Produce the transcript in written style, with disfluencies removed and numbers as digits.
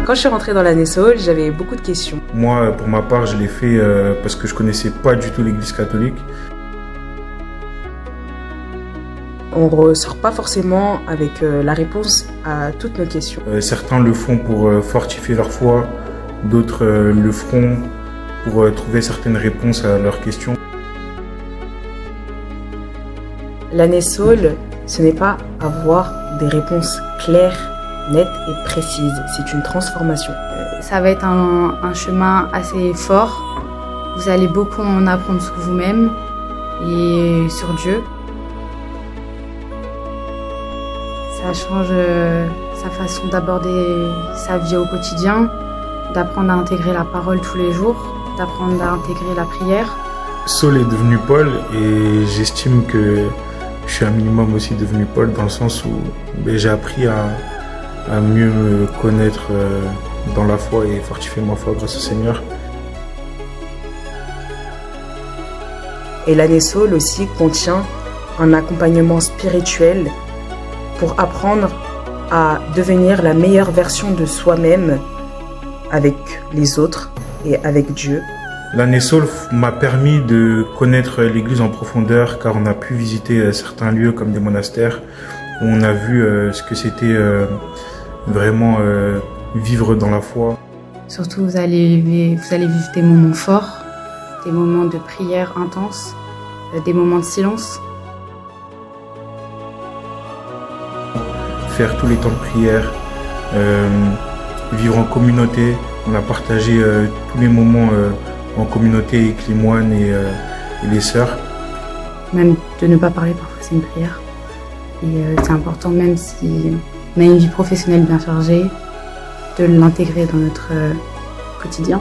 Quand je suis rentrée dans l'année Saul, j'avais beaucoup de questions. Moi, pour ma part, je l'ai fait parce que je connaissais pas du tout l'église catholique. On ressort pas forcément avec la réponse à toutes nos questions. Certains le font pour fortifier leur foi, d'autres le feront pour trouver certaines réponses à leurs questions. L'année Saul, ce n'est pas avoir des réponses claires, nettes et précises. C'est une transformation. Ça va être un chemin assez fort. Vous allez beaucoup en apprendre sur vous-même et sur Dieu. Ça change sa façon d'aborder sa vie au quotidien, d'apprendre à intégrer la parole tous les jours, d'apprendre à intégrer la prière. Saul est devenu Paul et j'estime que je suis un minimum aussi devenu Paul dans le sens où j'ai appris à mieux me connaître dans la foi et fortifier ma foi grâce au Seigneur. Et l'année Saul aussi contient un accompagnement spirituel pour apprendre à devenir la meilleure version de soi-même avec les autres et avec Dieu. L'année Saul m'a permis de connaître l'église en profondeur car on a pu visiter certains lieux comme des monastères où on a vu ce que c'était vraiment vivre dans la foi. Surtout, vous allez vivre des moments forts, des moments de prière intense, des moments de silence. Faire tous les temps de prière, vivre en communauté. On a partagé tous les moments en communauté avec les moines et les sœurs. Même de ne pas parler, parfois c'est une prière. Et c'est important, même si on a une vie professionnelle bien chargée, de l'intégrer dans notre quotidien.